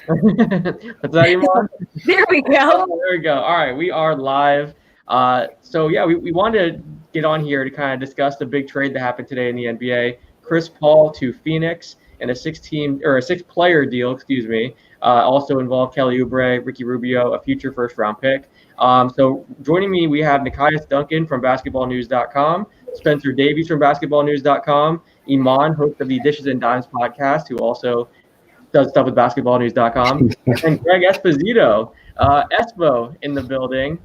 What's that, Iman? There we Oh, go. there we go. All right, we are live. So yeah, we wanted to get on here to kind of discuss the big trade that happened today in the NBA. Chris Paul to Phoenix and a six-player deal, excuse me. Also involved Kelly Oubre, Ricky Rubio, a future first-round pick. So joining me, we have Nikias Duncan from BasketballNews.com, Spencer Davies from BasketballNews.com, Iman, host of the Dishes and Dimes podcast, who also does stuff with BasketballNews.com, and Greg Esposito, Espo in the building.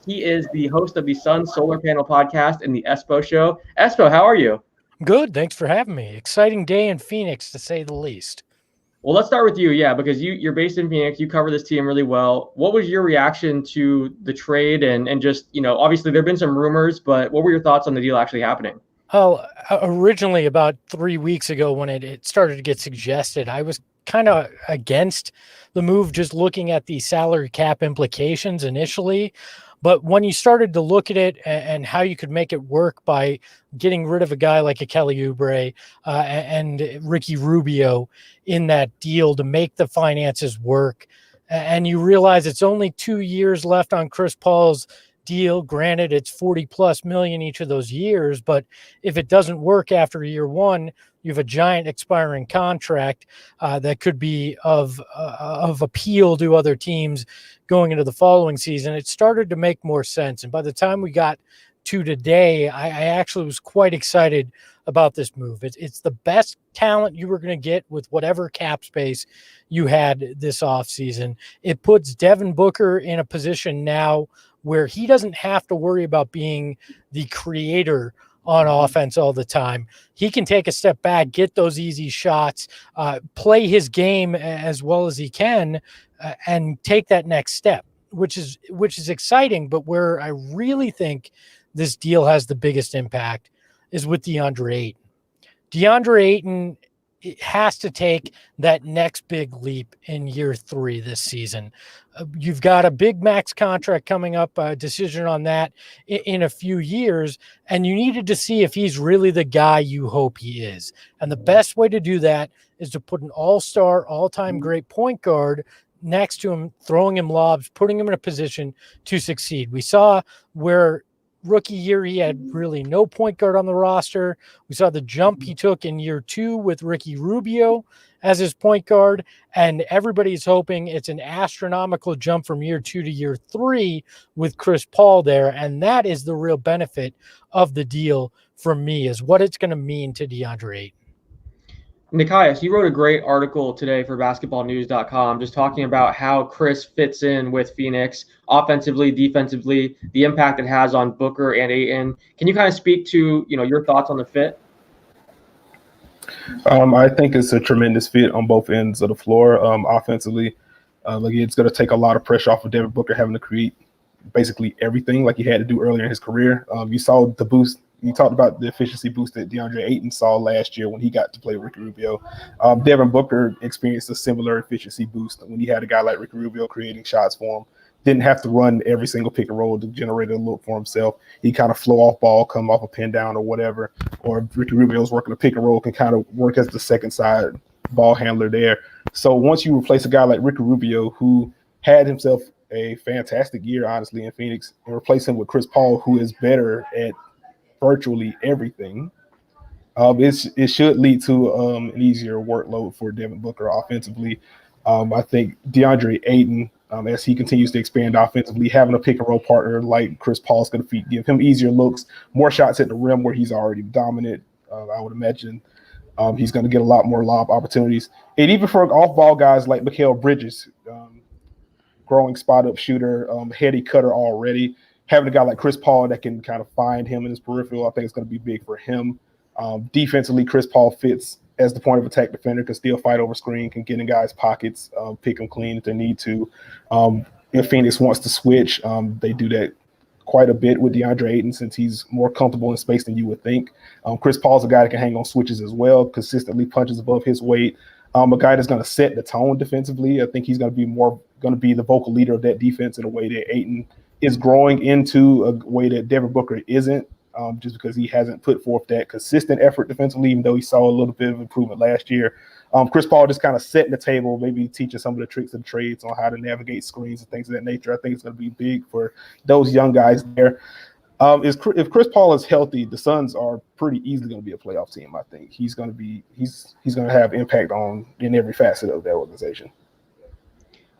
He is the host of the Sun Solar Panel podcast and the Espo Show. Espo, how are you? Good. Thanks for having me. Exciting day in Phoenix, to say the least. Well, let's start with you, yeah, because you're based in Phoenix. You cover this team really well. What was your reaction to the trade and just obviously there've been some rumors, but what were your thoughts on the deal actually happening? Oh, originally about 3 weeks ago when it started to get suggested, I was kind of against the move, just looking at the salary cap implications initially. But when you started to look at it and how you could make it work by getting rid of a guy like a Kelly Oubre and Ricky Rubio in that deal to make the finances work, and you realize it's only 2 years left on Chris Paul's deal. Granted, it's 40 plus million each of those years, but if it doesn't work after year one, you have a giant expiring contract that could be of appeal to other teams going into the following season. It started to make more sense, and by the time we got to today, I actually was quite excited about this move. It's the best talent you were going to get with whatever cap space you had this offseason. It puts Devin Booker in a position now where he doesn't have to worry about being the creator on offense all the time. He can take a step back, get those easy shots, play his game as well as he can, and take that next step, which is exciting. But where I really think this deal has the biggest impact is with DeAndre Ayton. DeAndre Ayton has to take that next big leap in year 3 this season. You've got a big max contract coming up, a decision on that in a few years, and you needed to see if he's really the guy you hope he is. And the best way to do that is to put an all-star, all-time great point guard next to him, throwing him lobs, putting him in a position to succeed. We saw where rookie year he had really no point guard on the roster. We saw the jump he took in year 2 with Ricky Rubio as his point guard, and everybody's hoping it's an astronomical jump from year 2 to year 3 with Chris Paul there. And that is the real benefit of the deal for me, is what it's going to mean to DeAndre Ayton. Nikias, you wrote a great article today for basketballnews.com just talking about how Chris fits in with Phoenix offensively, defensively, the impact it has on Booker and Ayton. Can you kind of speak to, your thoughts on the fit? I think it's a tremendous fit on both ends of the floor. Offensively, it's going to take a lot of pressure off of Devin Booker having to create basically everything like he had to do earlier in his career. You saw the boost. You talked about the efficiency boost that DeAndre Ayton saw last year when he got to play Ricky Rubio. Devin Booker experienced a similar efficiency boost when he had a guy like Ricky Rubio creating shots for him. Didn't have to run every single pick and roll to generate a look for himself. He kind of flow off ball, come off a pin down or whatever. Or Ricky Rubio's working a pick and roll, can kind of work as the second side ball handler there. So once you replace a guy like Ricky Rubio, who had himself a fantastic year, honestly, in Phoenix, and replace him with Chris Paul, who is better at virtually everything, it should lead to an easier workload for Devin Booker offensively. I think DeAndre Ayton, as he continues to expand offensively, having a pick and roll partner like Chris Paul's going to give him easier looks, more shots at the rim where he's already dominant. I would imagine he's going to get a lot more lob opportunities. And even for off-ball guys like Mikal Bridges, growing spot-up shooter, heady cutter already, having a guy like Chris Paul that can kind of find him in his peripheral, I think it's going to be big for him. Defensively, Chris Paul fits as the point of attack defender, can still fight over screen, can get in guys' pockets, pick them clean if they need to. If Phoenix wants to switch, they do that quite a bit with DeAndre Ayton since he's more comfortable in space than you would think. Chris Paul's a guy that can hang on switches as well, consistently punches above his weight. A guy that's going to set the tone defensively. I think he's going to be the vocal leader of that defense in a way that Ayton is growing into, a way that Devin Booker isn't, just because he hasn't put forth that consistent effort defensively, even though he saw a little bit of improvement last year. Chris Paul just kind of setting the table, maybe teaching some of the tricks and trades on how to navigate screens and things of that nature. I think it's going to be big for those young guys there. If Chris Paul is healthy, the Suns are pretty easily going to be a playoff team. I think he's going to have impact in every facet of that organization.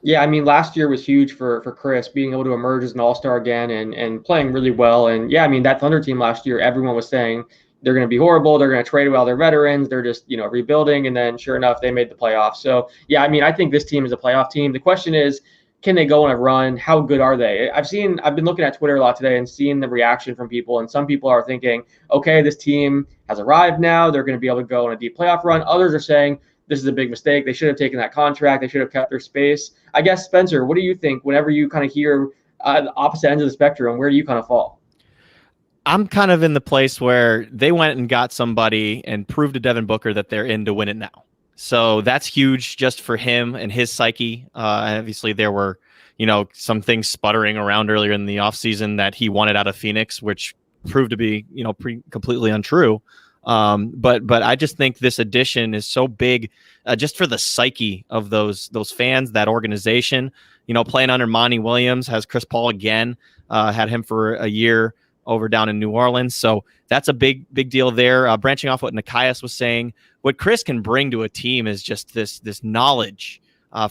Yeah, I mean, last year was huge for Chris being able to emerge as an all-star again and playing really well. And yeah, I mean, that Thunder team last year, everyone was saying they're going to be horrible. They're going to trade away all their veterans. They're just, rebuilding. And then sure enough, they made the playoffs. So yeah, I mean, I think this team is a playoff team. The question is, can they go on a run? How good are they? I've been looking at Twitter a lot today and seeing the reaction from people. And some people are thinking, okay, this team has arrived now. They're going to be able to go on a deep playoff run. Others are saying, this is a big mistake. They should have taken that contract. They should have kept their space. I guess, Spencer, what do you think whenever you kind of hear the opposite ends of the spectrum? Where do you kind of fall? I'm kind of in the place where they went and got somebody and proved to Devin Booker that they're in to win it now. So that's huge just for him and his psyche. Obviously, there were, some things sputtering around earlier in the offseason that he wanted out of Phoenix, which proved to be, completely untrue. But I just think this addition is so big, just for the psyche of those fans, that organization. Playing under Monty Williams, has Chris Paul again, had him for a year over down in New Orleans. So that's a big deal there. Branching off what Nikias was saying, what Chris can bring to a team is just this knowledge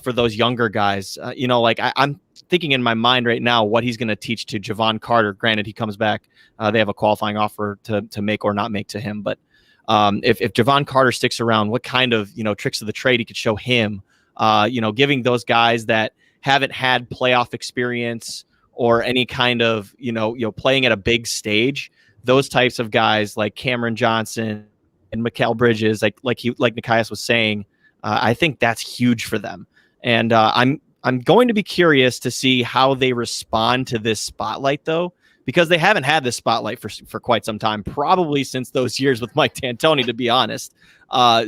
for those younger guys. I'm thinking in my mind right now what he's going to teach to Javon Carter. Granted, he comes back. They have a qualifying offer to make or not make to him. But if Javon Carter sticks around, what kind of tricks of the trade he could show him? Giving those guys that haven't had playoff experience or any kind of playing at a big stage, those types of guys like Cameron Johnson and Mikal Bridges, like Nikias was saying, I think that's huge for them. And I'm going to be curious to see how they respond to this spotlight, though, because they haven't had this spotlight for quite some time, probably since those years with Mike D'Antoni, to be honest.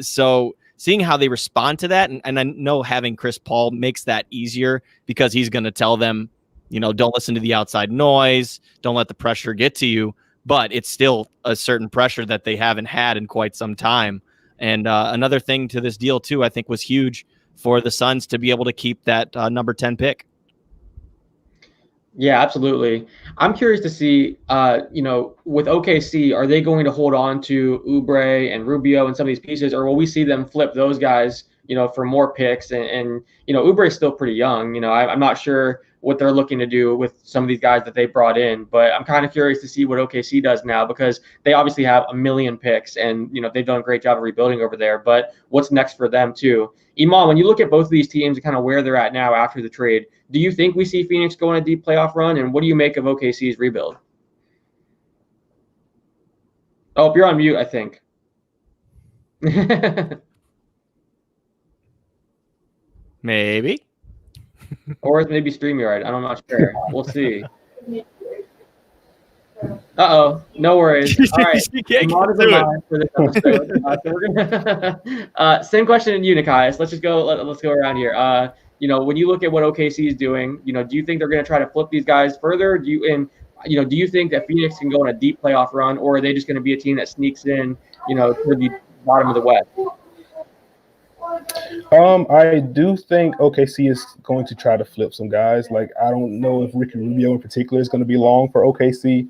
So seeing how they respond to that, and I know having Chris Paul makes that easier because he's going to tell them, don't listen to the outside noise, don't let the pressure get to you. But it's still a certain pressure that they haven't had in quite some time. And another thing to this deal, too, I think was huge for the Suns to be able to keep that number 10 pick. Yeah, absolutely. I'm curious to see, with OKC, are they going to hold on to Oubre and Rubio and some of these pieces, or will we see them flip those guys, for more picks? And Oubre is still pretty young. I'm not sure what they're looking to do with some of these guys that they brought in, but I'm kind of curious to see what OKC does now, because they obviously have a million picks and, they've done a great job of rebuilding over there. But what's next for them too? Iman, when you look at both of these teams and kind of where they're at now after the trade, do you think we see Phoenix go on a deep playoff run? And what do you make of OKC's rebuild? Oh, you're on mute, I think. Maybe. Or it's maybe StreamYard. I'm not sure. We'll see. Uh-oh. No worries. All right. For this episode. So we're gonna same question to you, Nikias. Let's go around here. When you look at what OKC is doing, do you think they're going to try to flip these guys further? Do you think that Phoenix can go on a deep playoff run, or are they just going to be a team that sneaks in, toward the bottom of the West? I do think OKC is going to try to flip some guys. Like, I don't know if Ricky Rubio in particular is going to be long for OKC.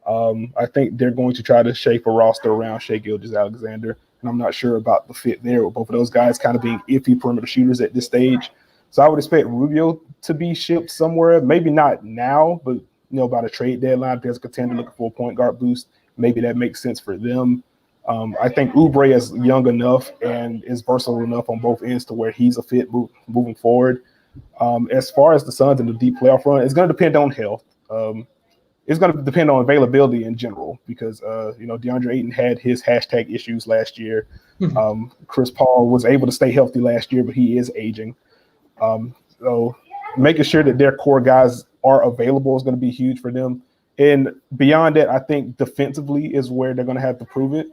I think they're going to try to shape a roster around Shai Gilgeous-Alexander, and I'm not sure about the fit there with both of those guys kind of being iffy perimeter shooters at this stage. So I would expect Rubio to be shipped somewhere, maybe not now, but by the trade deadline, if there's a contender looking for a point guard boost, maybe that makes sense for them. I think Oubre is young enough and is versatile enough on both ends to where he's a fit moving forward. As far as the Suns and the deep playoff run, it's going to depend on health. It's going to depend on availability in general because, DeAndre Ayton had his hashtag issues last year. Chris Paul was able to stay healthy last year, but he is aging. So making sure that their core guys are available is going to be huge for them. And beyond that, I think defensively is where they're going to have to prove it.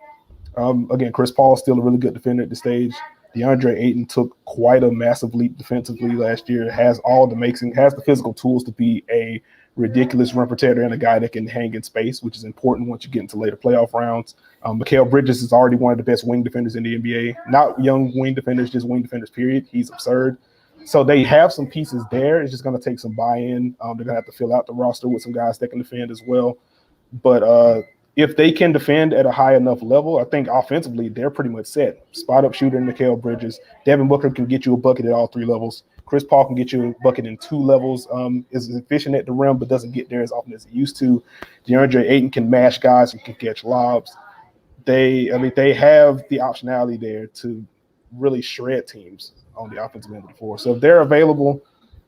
Again, Chris Paul is still a really good defender at this stage. DeAndre Ayton took quite a massive leap defensively last year, has all the has the physical tools to be a ridiculous rim protector and a guy that can hang in space, which is important once you get into later playoff rounds. Mikal Bridges is already one of the best wing defenders in the NBA. Not young wing defenders, just wing defenders, period. He's absurd. So they have some pieces there. It's just going to take some buy-in. They're going to have to fill out the roster with some guys that can defend as well. But if they can defend at a high enough level, I think offensively they're pretty much set. Spot-up shooter in Mikal Bridges. Devin Booker can get you a bucket at all 3 levels. Chris Paul can get you a bucket in 2 levels. Is efficient at the rim, but doesn't get there as often as he used to. DeAndre Ayton can mash guys and can catch lobs. They have the optionality there to really shred teams on the offensive end of the floor. So if they're available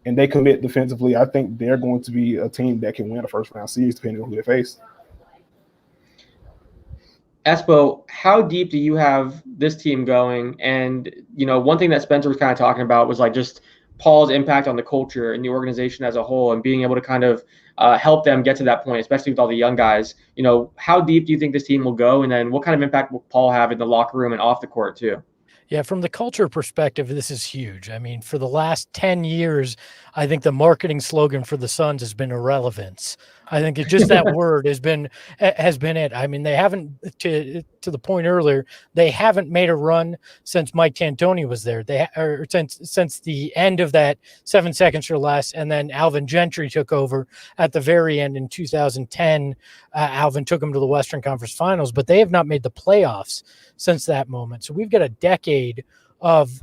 and they commit defensively, I think they're going to be a team that can win a first-round series depending on who they face. Espo, how deep do you have this team going? And, one thing that Spencer was kind of talking about was like just Paul's impact on the culture and the organization as a whole and being able to kind of help them get to that point, especially with all the young guys. How deep do you think this team will go? And then what kind of impact will Paul have in the locker room and off the court too? Yeah, from the culture perspective, this is huge. I mean, for the last 10 years, I think the marketing slogan for the Suns has been irrelevance. I think it's just that word has been it. I mean, they haven't, to the point earlier, they haven't made a run since Mike D'Antoni was there. Since the end of that 7 seconds or less, and then Alvin Gentry took over at the very end in 2010. Alvin took them to the Western Conference Finals, but they have not made the playoffs since that moment. So we've got a decade of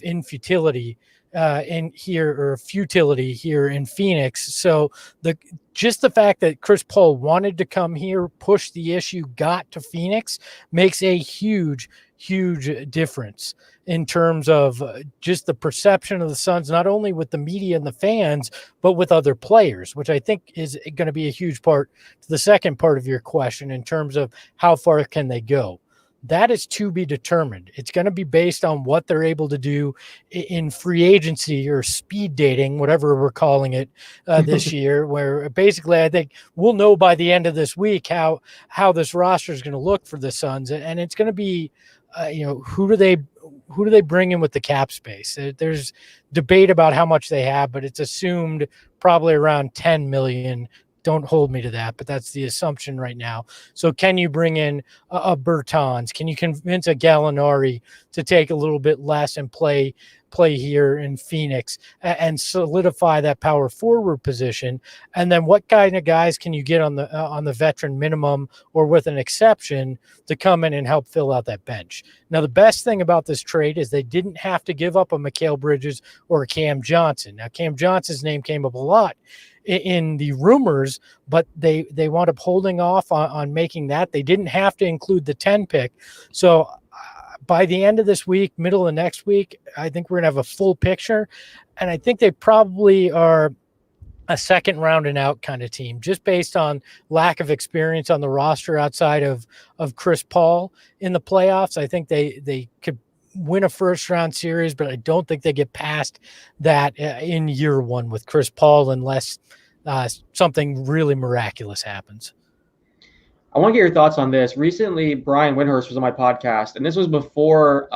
infutility futility here in Phoenix. So just the fact that Chris Paul wanted to come here, push the issue, got to Phoenix makes a huge difference in terms of just the perception of the Suns, not only with the media and the fans, but with other players, which I think is going to be a huge part to the second part of your question in terms of how far can they go. That is to be determined. It's going to be based on what they're able to do in free agency or speed dating, whatever we're calling it this year, where basically I think we'll know by the end of this week how this roster is going to look for the Suns. And it's going to be, who do they bring in with the cap space? There's debate about how much they have, but it's assumed probably around 10 million. Don't hold me to that, but that's the assumption right now. So can you bring in a Bertans? Can you convince a Gallinari to take a little bit less and play here in Phoenix and solidify that power forward position? And then what kind of guys can you get on the veteran minimum or with an exception to come in and help fill out that bench? Now, the best thing about this trade is they didn't have to give up a Mikal Bridges or a Cam Johnson. Now, Cam Johnson's name came up a lot in the rumors, but they wound up holding off on making that. They didn't have to include the 10 pick. So by the end of this week, middle of next week, I think we're going to have a full picture. And I think they probably are a second round and out kind of team, just based on lack of experience on the roster outside of Chris Paul in the playoffs. I think they could win a first round series, but I don't think they get past that in year one with Chris Paul unless something really miraculous happens. I want to get your thoughts on this. Recently, Brian Windhorst was on my podcast, and this was before,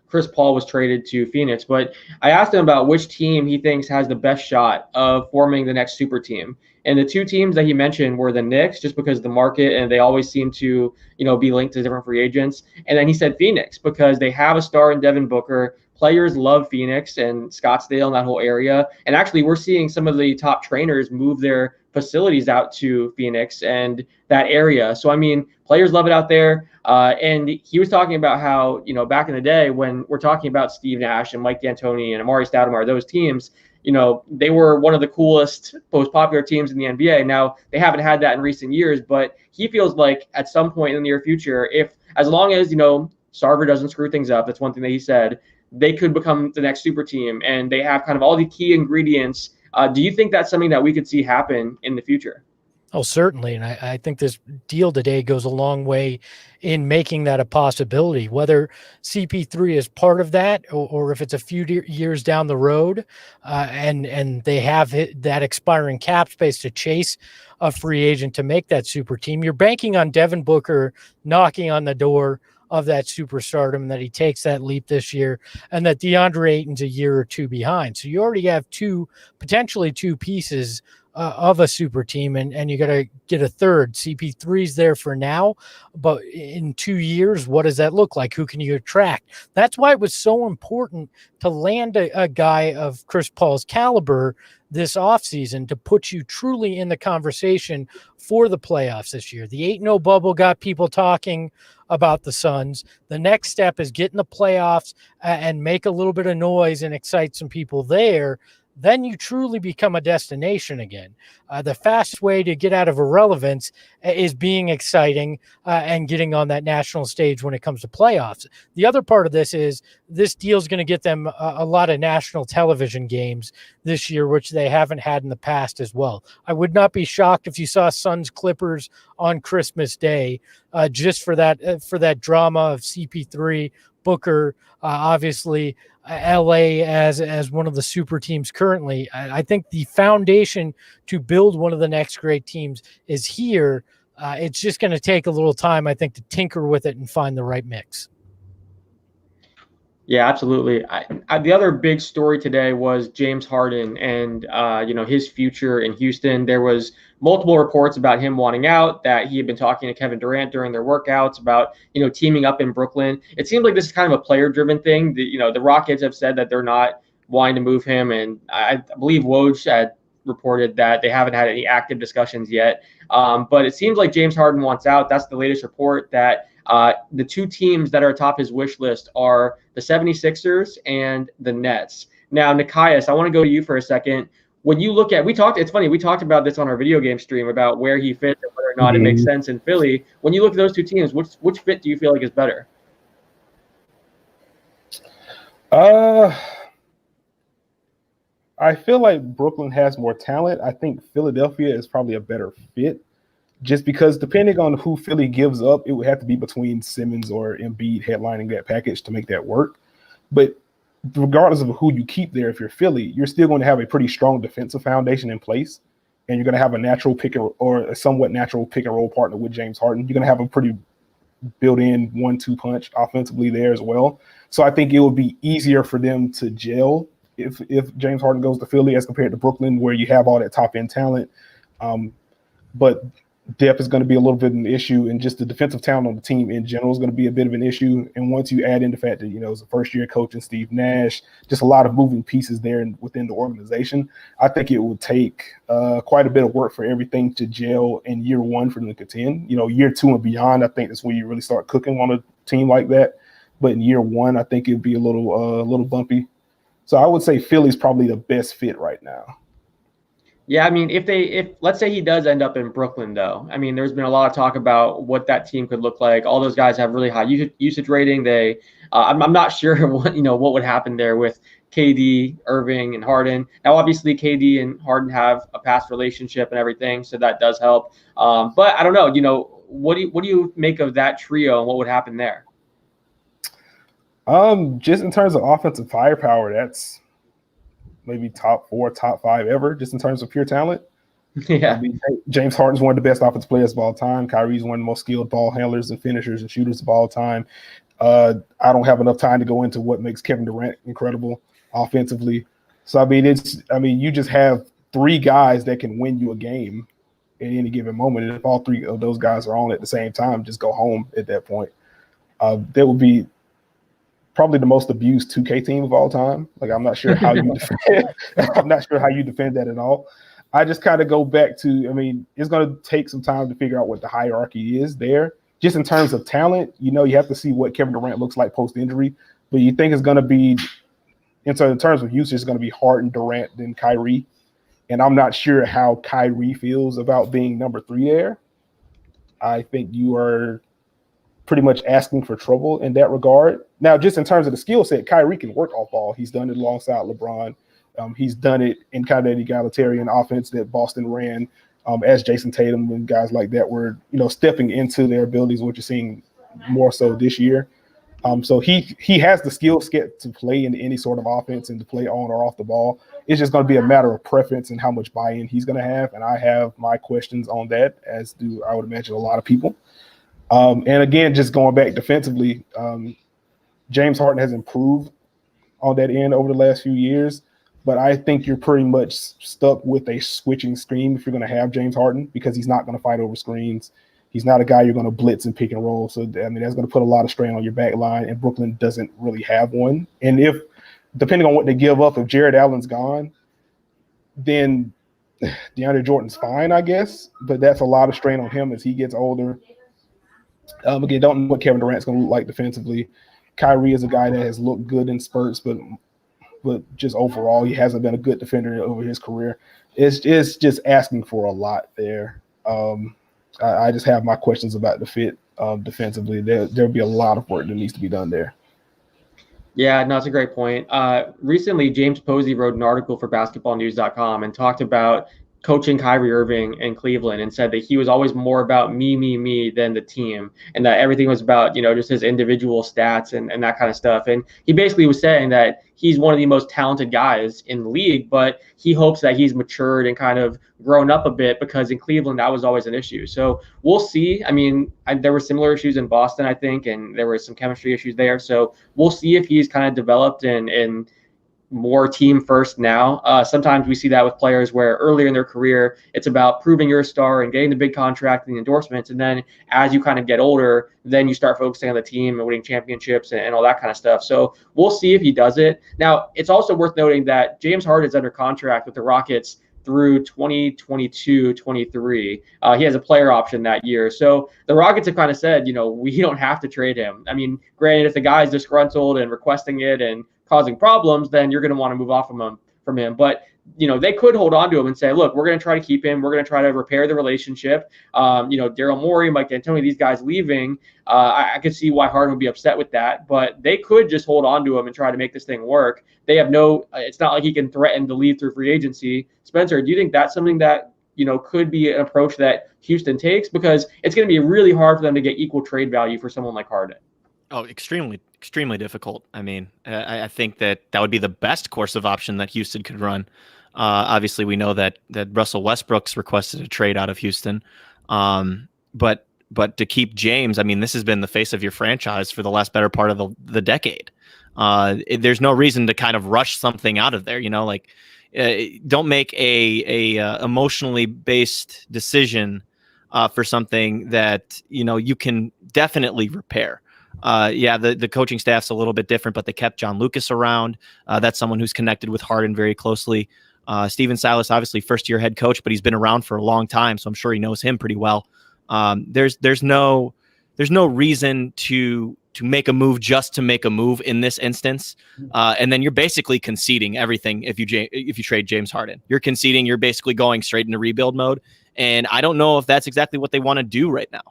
Chris Paul was traded to Phoenix. But I asked him about which team he thinks has the best shot of forming the next super team. And the two teams that he mentioned were the Knicks, just because of the market, and they always seem to, be linked to different free agents. And then he said Phoenix, because they have a star in Devin Booker. Players love Phoenix and Scottsdale and that whole area. And actually, we're seeing some of the top trainers move their facilities out to Phoenix and that area. So, I mean, players love it out there. And he was talking about how, back in the day when we're talking about Steve Nash and Mike D'Antoni and Amari Stoudemire, those teams, they were one of the coolest, most popular teams in the NBA. Now, they haven't had that in recent years, but he feels like at some point in the near future, as long as, Sarver doesn't screw things up, that's one thing that he said, they could become the next super team, and they have kind of all the key ingredients. Do you think that's something that we could see happen in the future? Oh, certainly. And I think this deal today goes a long way in making that a possibility, whether CP3 is part of that or if it's a few years down the road and they have that expiring cap space to chase a free agent to make that super team. You're banking on Devin Booker knocking on the door of that superstardom, and that he takes that leap this year, and that DeAndre Ayton's a year or two behind. So you already have potentially two pieces of a super team, and you got to get a third. CP3's there for now, but in 2 years, what does that look like? Who can you attract? That's why it was so important to land a guy of Chris Paul's caliber this offseason to put you truly in the conversation for the playoffs this year. The 8-0 bubble got people talking about the Suns. The next step is get in the playoffs and make a little bit of noise and excite some people there. Then you truly become a destination again. The fastest way to get out of irrelevance is being exciting and getting on that national stage when it comes to playoffs. The other part of this is this deal is going to get them a lot of national television games this year, which they haven't had in the past as well. I would not be shocked if you saw Suns Clippers on Christmas Day, just for that drama of CP3, Booker, obviously LA as one of the super teams currently. I think the foundation to build one of the next great teams is here. It's just going to take a little time, I think, to tinker with it and find the right mix. Yeah, absolutely. The other big story today was James Harden and his future in Houston. There was multiple reports about him wanting out, that he had been talking to Kevin Durant during their workouts about teaming up in Brooklyn. It seems like this is kind of a player-driven thing. The Rockets have said that they're not wanting to move him, and I believe Woj had reported that they haven't had any active discussions yet. But it seems like James Harden wants out. That's the latest report, that the two teams that are atop his wish list are the 76ers and the Nets. Now, Nikias, I want to go to you for a second. When you look at, it's funny, we talked about this on our video game stream about where he fits and whether or not it makes sense in Philly. When you look at those two teams, which fit do you feel like is better? I feel like Brooklyn has more talent. I think Philadelphia is probably a better fit, just because depending on who Philly gives up, it would have to be between Simmons or Embiid headlining that package to make that work. But regardless of who you keep there, if you're Philly, you're still going to have a pretty strong defensive foundation in place, and you're going to have a natural or a somewhat natural pick and roll partner with James Harden. You're going to have a pretty built-in 1-2 punch offensively there as well. So I think it would be easier for them to gel if James Harden goes to Philly as compared to Brooklyn, where you have all that top-end talent. But depth is going to be a little bit of an issue, and just the defensive talent on the team in general is going to be a bit of an issue. And once you add in the fact that, it's a first-year coach and Steve Nash, just a lot of moving pieces there within the organization, I think it would take quite a bit of work for everything to gel in year one for them to contend. Year two and beyond, I think that's when you really start cooking on a team like that. But in year one, I think it'd be a little bumpy. So I would say Philly's probably the best fit right now. Yeah, I mean, if let's say he does end up in Brooklyn, though, I mean, there's been a lot of talk about what that team could look like. All those guys have really high usage rating. I'm not sure what would happen there with KD, Irving, and Harden. Now, obviously, KD and Harden have a past relationship and everything, so that does help. But I don't know. What do you make of that trio, and what would happen there? Just in terms of offensive firepower, that's maybe top 4, top 5 ever, just in terms of pure talent. Yeah. I mean, James Harden's one of the best offensive players of all time. Kyrie's one of the most skilled ball handlers and finishers and shooters of all time. I don't have enough time to go into what makes Kevin Durant incredible offensively. So, I mean, you just have 3 guys that can win you a game at any given moment. And if all 3 of those guys are on at the same time, just go home at that point. That would be probably the most abused 2K team of all time. Like, I'm not sure how you defend. I'm not sure how you defend that at all. I just kind of go back to, I mean, it's going to take some time to figure out what the hierarchy is there. Just in terms of talent, you have to see what Kevin Durant looks like post-injury. But you think it's going to be, in terms of usage, it's going to be Harden, Durant, then Kyrie. And I'm not sure how Kyrie feels about being number 3 there. I think you are pretty much asking for trouble in that regard. Now, just in terms of the skill set, Kyrie can work off ball. He's done it alongside LeBron. He's done it in kind of the egalitarian offense that Boston ran, as Jason Tatum and guys like that were, stepping into their abilities, which you're seeing more so this year. So he has the skill set to play in any sort of offense and to play on or off the ball. It's just going to be a matter of preference and how much buy-in he's going to have. And I have my questions on that, as do I would imagine a lot of people. And again, just going back defensively, James Harden has improved on that end over the last few years, but I think you're pretty much stuck with a switching scheme if you're going to have James Harden, because he's not going to fight over screens. He's not a guy you're going to blitz and pick and roll. So, I mean, that's going to put a lot of strain on your back line, and Brooklyn doesn't really have one. And if, depending on what they give up, if Jared Allen's gone, then DeAndre Jordan's fine, I guess, but that's a lot of strain on him as he gets older. Again, don't know what Kevin Durant's going to look like defensively. Kyrie is a guy that has looked good in spurts, but just overall, he hasn't been a good defender over his career. It's just asking for a lot there. I just have my questions about the fit defensively. There'll be a lot of work that needs to be done there. Yeah, no, that's a great point. Recently, James Posey wrote an article for basketballnews.com and talked about coaching Kyrie Irving in Cleveland, and said that he was always more about me than the team, and that everything was about, just his individual stats and that kind of stuff. And he basically was saying that he's one of the most talented guys in the league, but he hopes that he's matured and kind of grown up a bit, because in Cleveland, that was always an issue. So we'll see. I mean, there were similar issues in Boston, I think, and there were some chemistry issues there. So we'll see if he's kind of developed in more team first now. Sometimes we see that with players where earlier in their career, it's about proving you're a star and getting the big contract and the endorsements. And then as you kind of get older, then you start focusing on the team and winning championships and all that kind of stuff. So we'll see if he does it. Now, it's also worth noting that James Harden is under contract with the Rockets through 2022-23. He has a player option that year. So the Rockets have kind of said, we don't have to trade him. I mean, granted, if the guy's disgruntled and requesting it and causing problems, then you're going to want to move off from him. But they could hold on to him and say, look, we're going to try to keep him. We're going to try to repair the relationship. Daryl Morey, Mike D'Antoni, these guys leaving, I could see why Harden would be upset with that. But they could just hold on to him and try to make this thing work. They have it's not like he can threaten to leave through free agency. Spencer, do you think that's something that could be an approach that Houston takes? Because it's going to be really hard for them to get equal trade value for someone like Harden. Oh, extremely difficult. I mean, I think that would be the best course of option that Houston could run. Obviously, we know that Russell Westbrook's requested a trade out of Houston. But to keep James, I mean, this has been the face of your franchise for the last better part of the decade. There's no reason to kind of rush something out of there. Don't make a emotionally based decision for something that you can definitely repair. The coaching staff's a little bit different, but they kept John Lucas around. That's someone who's connected with Harden very closely. Steven Silas, obviously first-year head coach, but he's been around for a long time, so I'm sure he knows him pretty well. There's no reason to make a move just to make a move in this instance, and then you're basically conceding everything if you trade James Harden. You're conceding. You're basically going straight into rebuild mode, and I don't know if that's exactly what they want to do right now.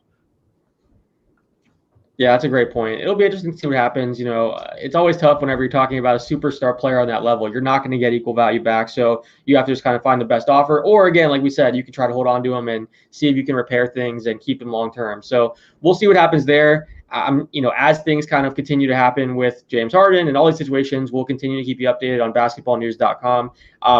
Yeah, that's a great point. It'll be interesting to see what happens. It's always tough whenever you're talking about a superstar player on that level. You're not going to get equal value back, so you have to just kind of find the best offer. Or again, like we said, you can try to hold on to him and see if you can repair things and keep him long term. So we'll see what happens there. As things kind of continue to happen with James Harden and all these situations, we'll continue to keep you updated on basketballnews.com.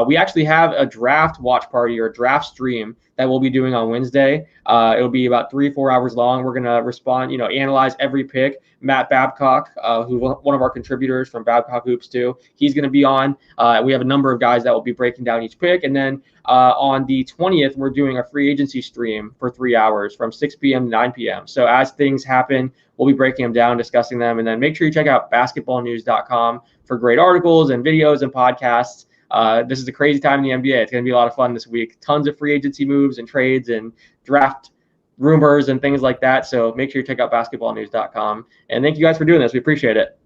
We actually have a draft watch party or a draft stream that we'll be doing on Wednesday. It'll be about 3-4 hours long. We're going to respond, analyze every pick. Matt Babcock, who's one of our contributors from Babcock Hoops too, he's going to be on. We have a number of guys that will be breaking down each pick. And then on the 20th, we're doing a free agency stream for 3 hours from 6 p.m. to 9 p.m. So as things happen, we'll be breaking them down, discussing them. And then make sure you check out basketballnews.com for great articles and videos and podcasts. This is a crazy time in the NBA. It's going to be a lot of fun this week. Tons of free agency moves and trades and draft rumors and things like that. So make sure you check out basketballnews.com. And thank you guys for doing this. We appreciate it.